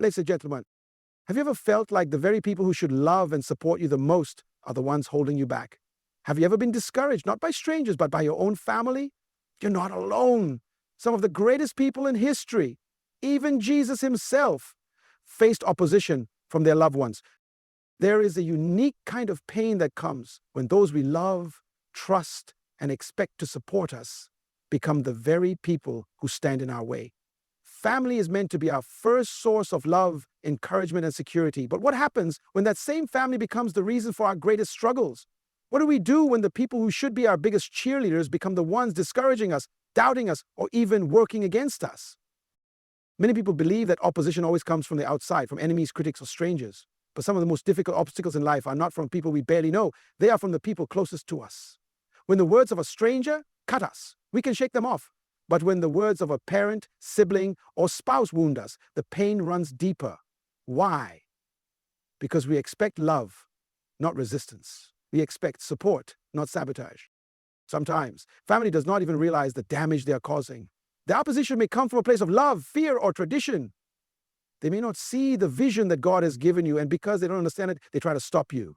Ladies and gentlemen, have you ever felt like the very people who should love and support you the most are the ones holding you back? Have you ever been discouraged, not by strangers, but by your own family? You're not alone. Some of the greatest people in history, even Jesus himself, faced opposition from their loved ones. There is a unique kind of pain that comes when those we love, trust, and expect to support us become the very people who stand in our way. Family is meant to be our first source of love, encouragement, and security. But what happens when that same family becomes the reason for our greatest struggles? What do we do when the people who should be our biggest cheerleaders become the ones discouraging us, doubting us, or even working against us? Many people believe that opposition always comes from the outside, from enemies, critics, or strangers. But some of the most difficult obstacles in life are not from people we barely know. They are from the people closest to us. When the words of a stranger cut us, we can shake them off. But when the words of a parent, sibling, or spouse wound us, the pain runs deeper. Why? Because we expect love, not resistance. We expect support, not sabotage. Sometimes, family does not even realize the damage they are causing. The opposition may come from a place of love, fear, or tradition. They may not see the vision that God has given you, and because they don't understand it, they try to stop you.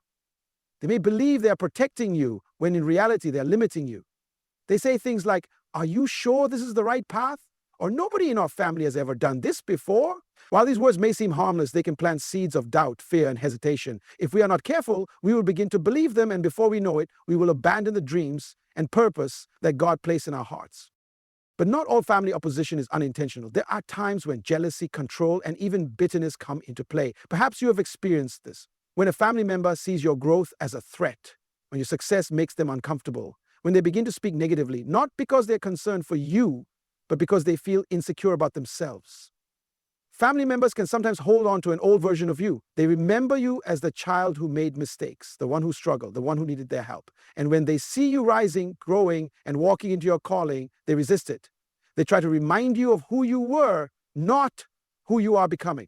They may believe they are protecting you, when in reality, they are limiting you. They say things like, "Are you sure this is the right path?" Or "Nobody in our family has ever done this before." While these words may seem harmless, they can plant seeds of doubt, fear, and hesitation. If we are not careful, we will begin to believe them, and before we know it, we will abandon the dreams and purpose that God placed in our hearts. But not all family opposition is unintentional. There are times when jealousy, control, and even bitterness come into play. Perhaps you have experienced this. When a family member sees your growth as a threat, when your success makes them uncomfortable, when they begin to speak negatively, not because they're concerned for you, but because they feel insecure about themselves. Family members can sometimes hold on to an old version of you. They remember you as the child who made mistakes, the one who struggled, the one who needed their help. And when they see you rising, growing, and walking into your calling, they resist it. They try to remind you of who you were, not who you are becoming.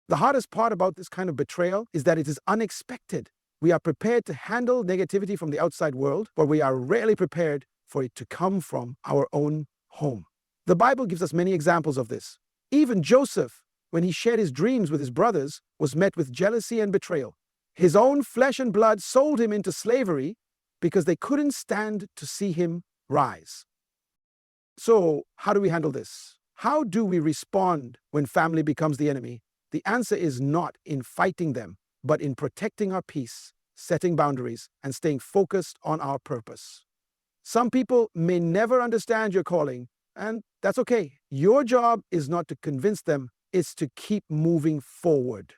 The hardest part about this kind of betrayal is that it is unexpected. We are prepared to handle negativity from the outside world, but we are rarely prepared for it to come from our own home. The Bible gives us many examples of this. Even Joseph, when he shared his dreams with his brothers, was met with jealousy and betrayal. His own flesh and blood sold him into slavery because they couldn't stand to see him rise. So, how do we handle this? How do we respond when family becomes the enemy? The answer is not in fighting them, but in protecting our peace, setting boundaries, and staying focused on our purpose. Some people may never understand your calling, and that's okay. Your job is not to convince them, it's to keep moving forward.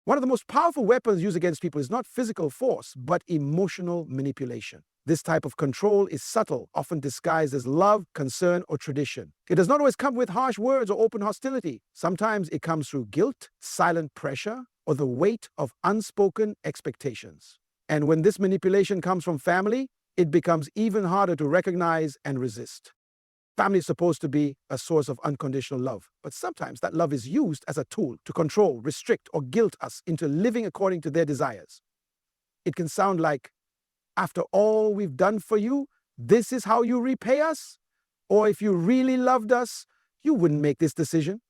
One of the most powerful weapons used against people is not physical force, but emotional manipulation. This type of control is subtle, often disguised as love, concern, or tradition. It does not always come with harsh words or open hostility. Sometimes it comes through guilt, silent pressure, or the weight of unspoken expectations. And when this manipulation comes from family, it becomes even harder to recognize and resist. Family is supposed to be a source of unconditional love, but sometimes that love is used as a tool to control, restrict, or guilt us into living according to their desires. It can sound like, "After all we've done for you, this is how you repay us?" Or, "If you really loved us, you wouldn't make this decision."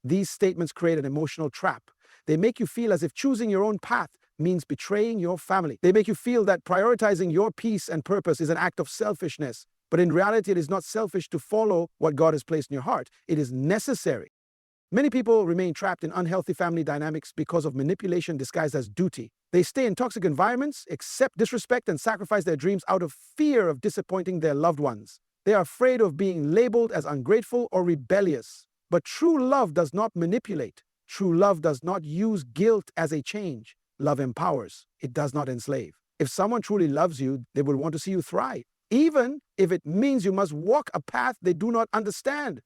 These statements create an emotional trap. They make you feel as if choosing your own path means betraying your family. They make you feel that prioritizing your peace and purpose is an act of selfishness. But in reality, it is not selfish to follow what God has placed in your heart. It is necessary. Many people remain trapped in unhealthy family dynamics because of manipulation disguised as duty. They stay in toxic environments, accept disrespect, and sacrifice their dreams out of fear of disappointing their loved ones. They are afraid of being labeled as ungrateful or rebellious. But true love does not manipulate. True love does not use guilt as a change. Love empowers. It does not enslave. If someone truly loves you, they will want to see you thrive, even if it means you must walk a path they do not understand.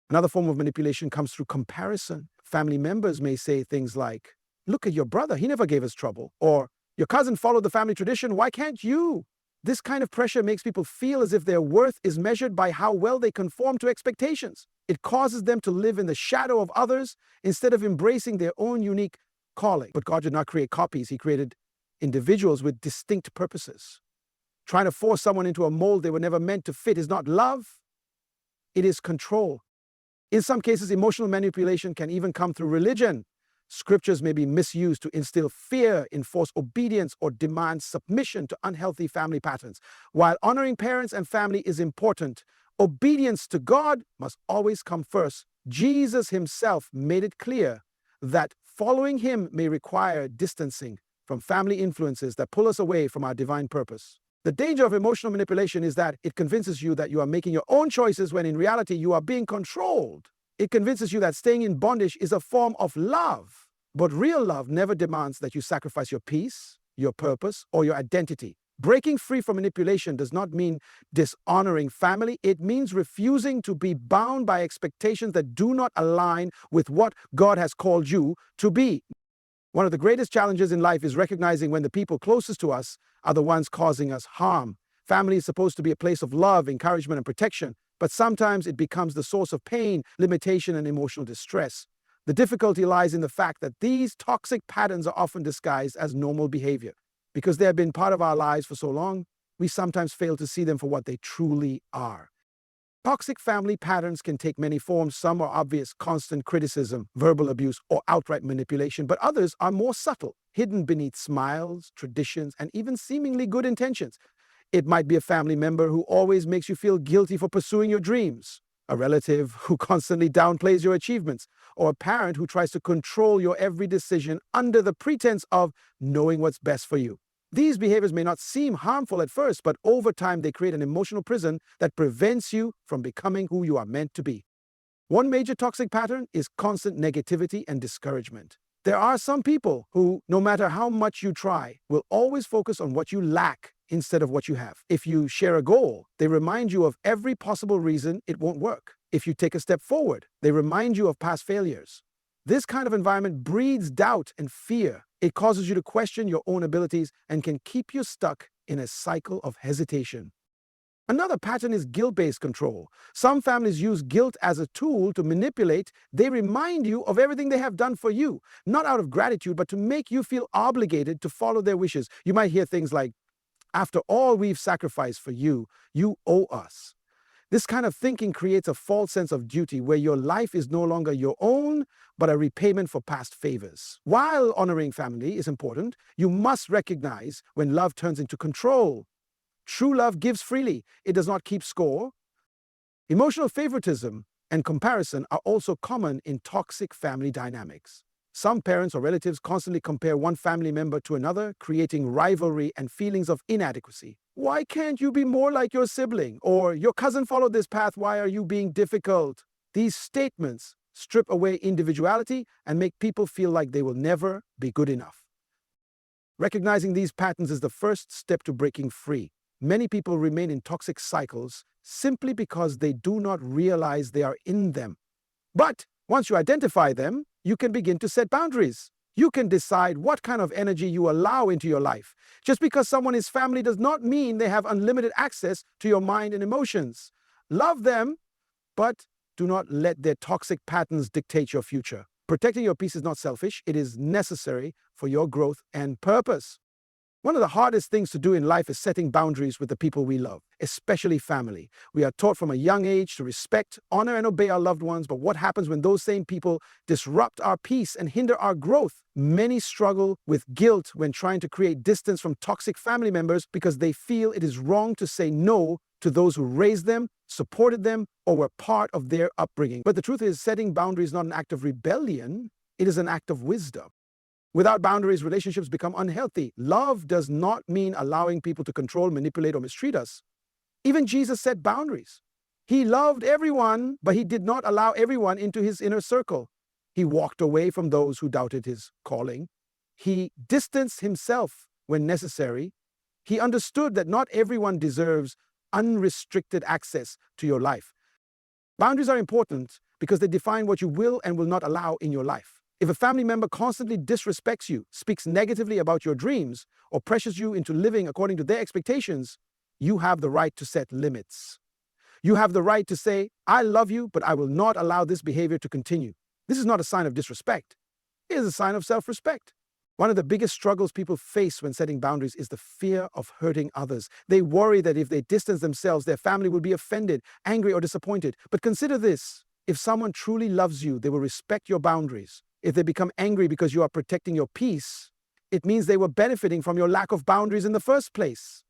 Another form of manipulation comes through comparison. Family members may say things like, "Look at your brother, he never gave us trouble." Or, "Your cousin followed the family tradition, why can't you?" This kind of pressure makes people feel as if their worth is measured by how well they conform to expectations. It causes them to live in the shadow of others instead of embracing their own unique calling. But God did not create copies, He created individuals with distinct purposes. Trying to force someone into a mold they were never meant to fit is not love, it is control. In some cases, emotional manipulation can even come through religion. Scriptures may be misused to instill fear, enforce obedience, or demand submission to unhealthy family patterns. While honoring parents and family is important, obedience to God must always come first. Jesus himself made it clear that following him may require distancing from family influences that pull us away from our divine purpose. The danger of emotional manipulation is that it convinces you that you are making your own choices when in reality you are being controlled. It convinces you that staying in bondage is a form of love. But real love never demands that you sacrifice your peace, your purpose, or your identity. Breaking free from manipulation does not mean dishonoring family. It means refusing to be bound by expectations that do not align with what God has called you to be. One of the greatest challenges in life is recognizing when the people closest to us are the ones causing us harm. Family is supposed to be a place of love, encouragement, and protection, but sometimes it becomes the source of pain, limitation, and emotional distress. The difficulty lies in the fact that these toxic patterns are often disguised as normal behavior. Because they have been part of our lives for so long, we sometimes fail to see them for what they truly are. Toxic family patterns can take many forms. Some are obvious: constant criticism, verbal abuse, or outright manipulation, but others are more subtle, hidden beneath smiles, traditions, and even seemingly good intentions. It might be a family member who always makes you feel guilty for pursuing your dreams, a relative who constantly downplays your achievements, or a parent who tries to control your every decision under the pretense of knowing what's best for you. These behaviors may not seem harmful at first, but over time they create an emotional prison that prevents you from becoming who you are meant to be. One major toxic pattern is constant negativity and discouragement. There are some people who, no matter how much you try, will always focus on what you lack instead of what you have. If you share a goal, they remind you of every possible reason it won't work. If you take a step forward, they remind you of past failures. This kind of environment breeds doubt and fear. It causes you to question your own abilities and can keep you stuck in a cycle of hesitation. Another pattern is guilt-based control. Some families use guilt as a tool to manipulate. They remind you of everything they have done for you, not out of gratitude, but to make you feel obligated to follow their wishes. You might hear things like, "After all we've sacrificed for you, you owe us." This kind of thinking creates a false sense of duty where your life is no longer your own, but a repayment for past favors. While honoring family is important, you must recognize when love turns into control. True love gives freely. It does not keep score. Emotional favoritism and comparison are also common in toxic family dynamics. Some parents or relatives constantly compare one family member to another, creating rivalry and feelings of inadequacy. "Why can't you be more like your sibling?" Or, "Your cousin followed this path, why are you being difficult?" These statements strip away individuality and make people feel like they will never be good enough. Recognizing these patterns is the first step to breaking free. Many people remain in toxic cycles simply because they do not realize they are in them. But once you identify them, you can begin to set boundaries. You can decide what kind of energy you allow into your life. Just because someone is family does not mean they have unlimited access to your mind and emotions. Love them, but do not let their toxic patterns dictate your future. Protecting your peace is not selfish. It is necessary for your growth and purpose. One of the hardest things to do in life is setting boundaries with the people we love, especially family. We are taught from a young age to respect, honor, and obey our loved ones, but what happens when those same people disrupt our peace and hinder our growth? Many struggle with guilt when trying to create distance from toxic family members because they feel it is wrong to say no to those who raised them, supported them, or were part of their upbringing. But the truth is, setting boundaries is not an act of rebellion, it is an act of wisdom. Without boundaries, relationships become unhealthy. Love does not mean allowing people to control, manipulate, or mistreat us. Even Jesus set boundaries. He loved everyone, but he did not allow everyone into his inner circle. He walked away from those who doubted his calling. He distanced himself when necessary. He understood that not everyone deserves unrestricted access to your life. Boundaries are important because they define what you will and will not allow in your life. If a family member constantly disrespects you, speaks negatively about your dreams, or pressures you into living according to their expectations, you have the right to set limits. You have the right to say, "I love you, but I will not allow this behavior to continue." This is not a sign of disrespect. It is a sign of self-respect. One of the biggest struggles people face when setting boundaries is the fear of hurting others. They worry that if they distance themselves, their family will be offended, angry, or disappointed. But consider this. If someone truly loves you, they will respect your boundaries. If they become angry because you are protecting your peace, it means they were benefiting from your lack of boundaries in the first place.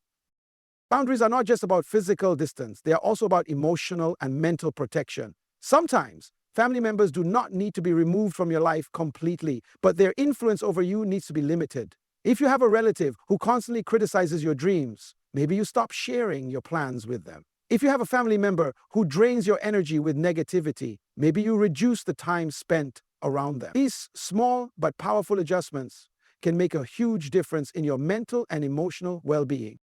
Boundaries are not just about physical distance, they are also about emotional and mental protection. Sometimes, family members do not need to be removed from your life completely, but their influence over you needs to be limited. If you have a relative who constantly criticizes your dreams, maybe you stop sharing your plans with them. If you have a family member who drains your energy with negativity, maybe you reduce the time spent around them. These small but powerful adjustments can make a huge difference in your mental and emotional well-being.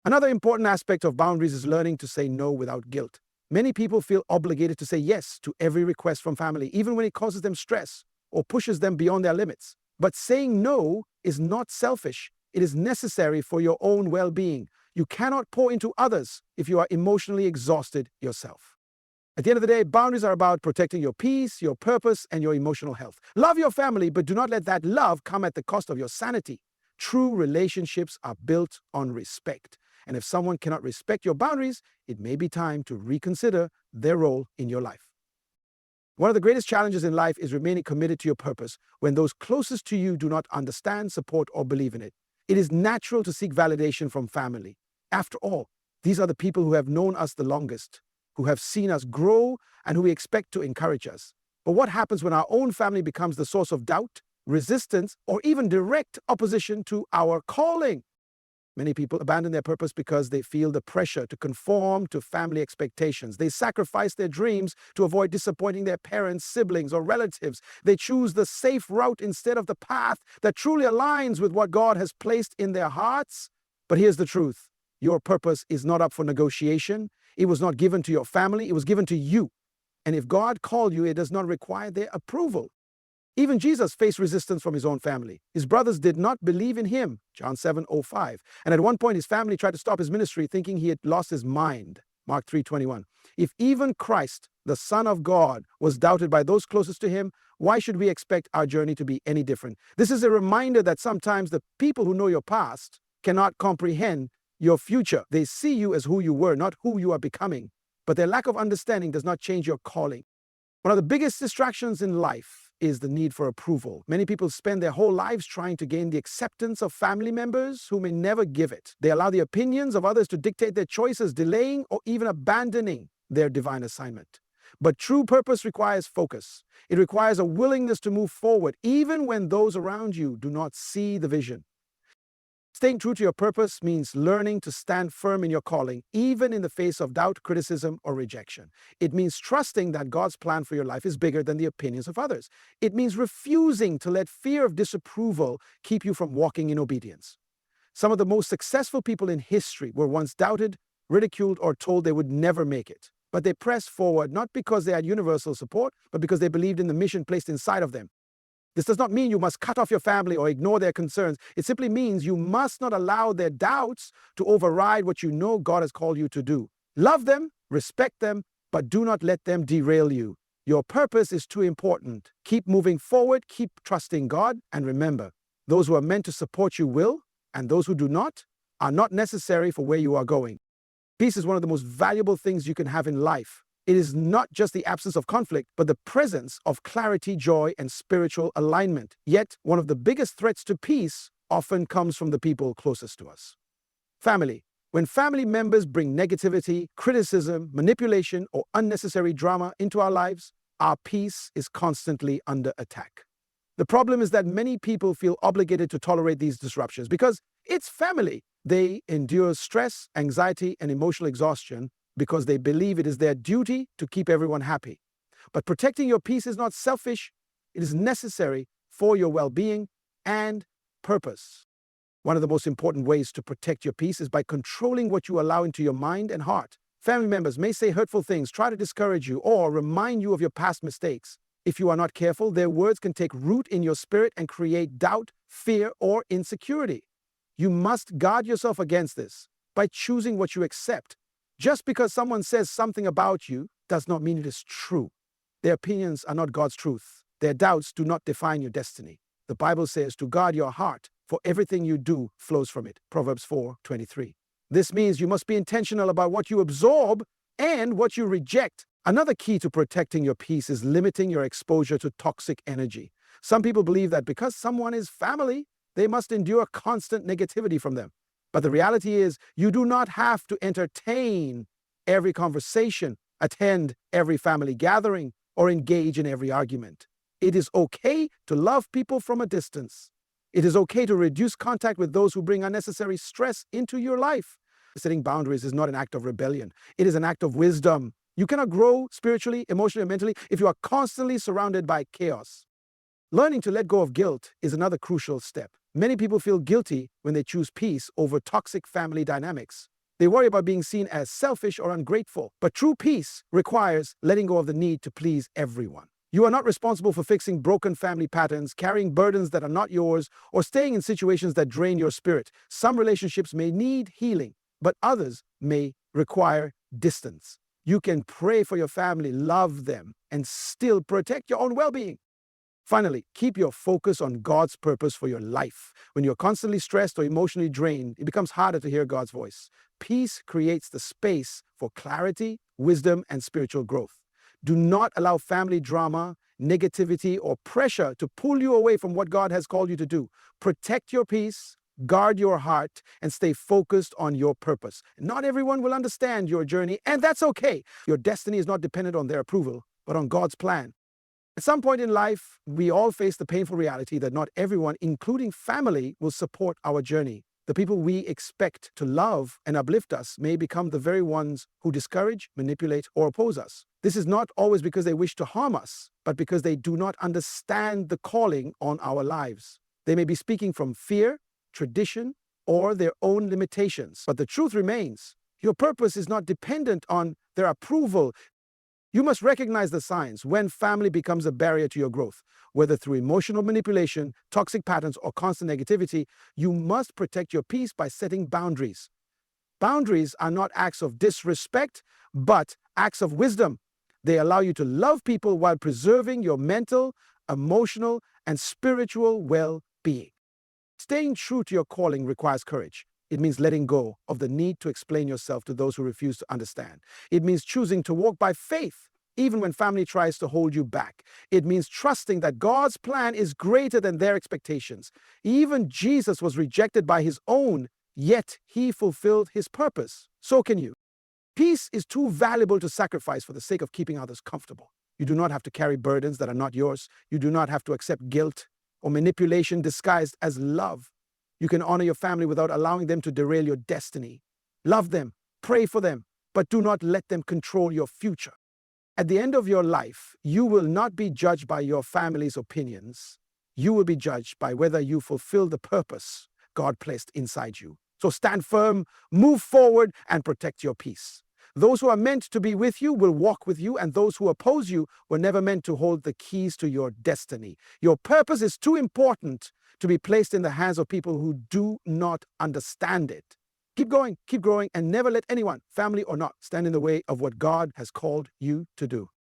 Another important aspect of boundaries is learning to say no without guilt. Many people feel obligated to say yes to every request from family, even when it causes them stress or pushes them beyond their limits. But saying no is not selfish. It is necessary for your own well-being. You cannot pour into others if you are emotionally exhausted yourself. At the end of the day, boundaries are about protecting your peace, your purpose, and your emotional health. Love your family, but do not let that love come at the cost of your sanity. True relationships are built on respect. And if someone cannot respect your boundaries, it may be time to reconsider their role in your life. One of the greatest challenges in life is remaining committed to your purpose when those closest to you do not understand, support, or believe in it. It is natural to seek validation from family. After all, these are the people who have known us the longest, who have seen us grow, and who we expect to encourage us. But what happens when our own family becomes the source of doubt, resistance, or even direct opposition to our calling? Many people abandon their purpose because they feel the pressure to conform to family expectations. They sacrifice their dreams to avoid disappointing their parents, siblings, or relatives. They choose the safe route instead of the path that truly aligns with what God has placed in their hearts. But here's the truth. Your purpose is not up for negotiation. It was not given to your family. It was given to you. And if God called you, it does not require their approval. Even Jesus faced resistance from his own family. His brothers did not believe in him, John 7:05. And at one point, his family tried to stop his ministry, thinking he had lost his mind, Mark 3:21. If even Christ, the Son of God, was doubted by those closest to him, why should we expect our journey to be any different? This is a reminder that sometimes the people who know your past cannot comprehend your future. They see you as who you were, not who you are becoming. But their lack of understanding does not change your calling. One of the biggest distractions in life is the need for approval. Many people spend their whole lives trying to gain the acceptance of family members who may never give it. They allow the opinions of others to dictate their choices, delaying or even abandoning their divine assignment. But true purpose requires focus. It requires a willingness to move forward, even when those around you do not see the vision. Staying true to your purpose means learning to stand firm in your calling, even in the face of doubt, criticism, or rejection. It means trusting that God's plan for your life is bigger than the opinions of others. It means refusing to let fear of disapproval keep you from walking in obedience. Some of the most successful people in history were once doubted, ridiculed, or told they would never make it. But they pressed forward not because they had universal support, but because they believed in the mission placed inside of them. This does not mean you must cut off your family or ignore their concerns. It simply means you must not allow their doubts to override what you know God has called you to do. Love them, respect them, but do not let them derail you. Your purpose is too important. Keep moving forward, keep trusting God, and remember, those who are meant to support you will, and those who do not are not necessary for where you are going. Peace is one of the most valuable things you can have in life. It is not just the absence of conflict, but the presence of clarity, joy, and spiritual alignment. Yet, one of the biggest threats to peace often comes from the people closest to us. Family. When family members bring negativity, criticism, manipulation, or unnecessary drama into our lives, our peace is constantly under attack. The problem is that many people feel obligated to tolerate these disruptions because it's family. They endure stress, anxiety, and emotional exhaustion because they believe it is their duty to keep everyone happy. But protecting your peace is not selfish. It is necessary for your well-being and purpose. One of the most important ways to protect your peace is by controlling what you allow into your mind and heart. Family members may say hurtful things, try to discourage you, or remind you of your past mistakes. If you are not careful, their words can take root in your spirit and create doubt, fear, or insecurity. You must guard yourself against this by choosing what you accept. Just because someone says something about you does not mean it is true. Their opinions are not God's truth. Their doubts do not define your destiny. The Bible says to guard your heart, for everything you do flows from it. Proverbs 4:23. This means you must be intentional about what you absorb and what you reject. Another key to protecting your peace is limiting your exposure to toxic energy. Some people believe that because someone is family, they must endure constant negativity from them. But the reality is, you do not have to entertain every conversation, attend every family gathering, or engage in every argument. It is okay to love people from a distance. It is okay to reduce contact with those who bring unnecessary stress into your life. Setting boundaries is not an act of rebellion. It is an act of wisdom. You cannot grow spiritually, emotionally, and mentally if you are constantly surrounded by chaos. Learning to let go of guilt is another crucial step. Many people feel guilty when they choose peace over toxic family dynamics. They worry about being seen as selfish or ungrateful. But true peace requires letting go of the need to please everyone. You are not responsible for fixing broken family patterns, carrying burdens that are not yours, or staying in situations that drain your spirit. Some relationships may need healing, but others may require distance. You can pray for your family, love them, and still protect your own well-being. Finally, keep your focus on God's purpose for your life. When you're constantly stressed or emotionally drained, it becomes harder to hear God's voice. Peace creates the space for clarity, wisdom, and spiritual growth. Do not allow family drama, negativity, or pressure to pull you away from what God has called you to do. Protect your peace, guard your heart, and stay focused on your purpose. Not everyone will understand your journey, and that's okay. Your destiny is not dependent on their approval, but on God's plan. At some point in life, we all face the painful reality that not everyone, including family, will support our journey. The people we expect to love and uplift us may become the very ones who discourage, manipulate, or oppose us. This is not always because they wish to harm us, but because they do not understand the calling on our lives. They may be speaking from fear, tradition, or their own limitations. But the truth remains, your purpose is not dependent on their approval. You must recognize the signs when family becomes a barrier to your growth. Whether through emotional manipulation, toxic patterns, or constant negativity, you must protect your peace by setting boundaries. Boundaries are not acts of disrespect, but acts of wisdom. They allow you to love people while preserving your mental, emotional, and spiritual well-being. Staying true to your calling requires courage. It means letting go of the need to explain yourself to those who refuse to understand. It means choosing to walk by faith, even when family tries to hold you back. It means trusting that God's plan is greater than their expectations. Even Jesus was rejected by his own, yet he fulfilled his purpose. So can you. Peace is too valuable to sacrifice for the sake of keeping others comfortable. You do not have to carry burdens that are not yours. You do not have to accept guilt or manipulation disguised as love. You can honor your family without allowing them to derail your destiny. Love them, pray for them, but do not let them control your future. At the end of your life, you will not be judged by your family's opinions. You will be judged by whether you fulfill the purpose God placed inside you. So stand firm, move forward, and protect your peace. Those who are meant to be with you will walk with you, and those who oppose you were never meant to hold the keys to your destiny. Your purpose is too important to be placed in the hands of people who do not understand it. Keep going, keep growing, and never let anyone, family or not, stand in the way of what God has called you to do.